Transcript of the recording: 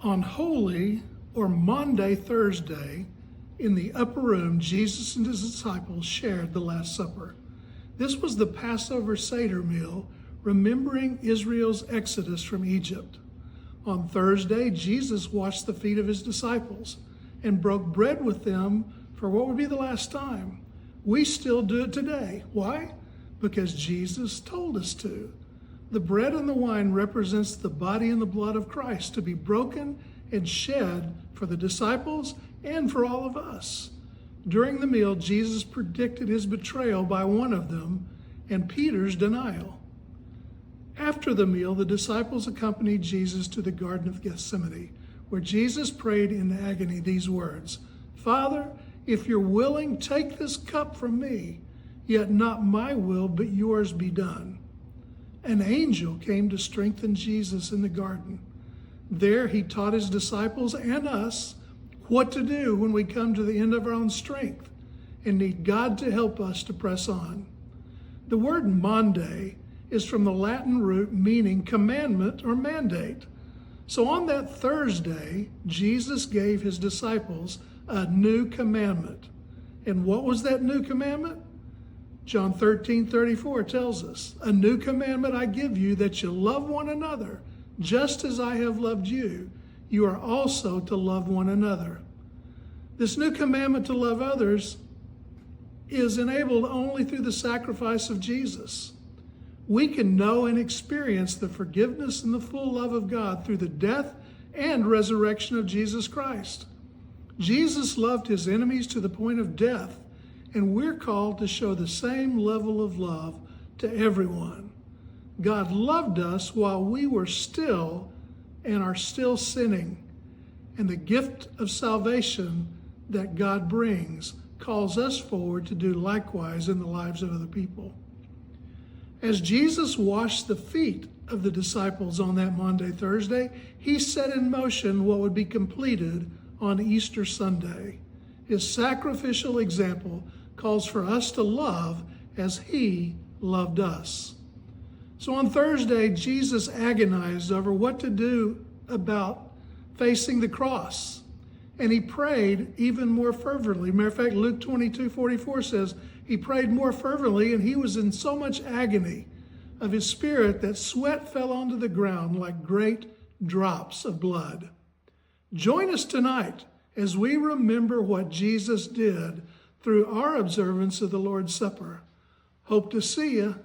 On Holy or Maundy Thursday, in the upper room, Jesus and his disciples shared the Last Supper. This was the Passover Seder meal, remembering Israel's exodus from Egypt. On Thursday, Jesus washed the feet of his disciples and broke bread with them for what would be the last time. We still do it today. Why? Because Jesus told us to. The bread and the wine represents the body and the blood of Christ to be broken and shed for the disciples and for all of us. During the meal, Jesus predicted his betrayal by one of them and Peter's denial. After the meal, the disciples accompanied Jesus to the Garden of Gethsemane, where Jesus prayed in agony these words, "Father, if you're willing, take this cup from me, yet not my will, but yours be done." An angel came to strengthen Jesus in the garden. There he taught his disciples and us what to do when we come to the end of our own strength and need God to help us to press on. The word Maundy is from the Latin root meaning commandment or mandate. So on that Thursday, Jesus gave his disciples a new commandment. And what was that new commandment? John 13:34 tells us, "A new commandment I give you, that you love one another, just as I have loved you. You are also to love one another." This new commandment to love others is enabled only through the sacrifice of Jesus. We can know and experience the forgiveness and the full love of God through the death and resurrection of Jesus Christ. Jesus loved his enemies to the point of death, and we're called to show the same level of love to everyone. God loved us while we were still and are still sinning, and the gift of salvation that God brings calls us forward to do likewise in the lives of other people. As Jesus washed the feet of the disciples on that Maundy Thursday, he set in motion what would be completed on Easter Sunday. His sacrificial example calls for us to love as he loved us. So on Thursday, Jesus agonized over what to do about facing the cross. And he prayed even more fervently. Matter of fact, Luke 22:44 says he prayed more fervently, and he was in so much agony of his spirit that sweat fell onto the ground like great drops of blood. Join us tonight as we remember what Jesus did through our observance of the Lord's Supper. Hope to see you.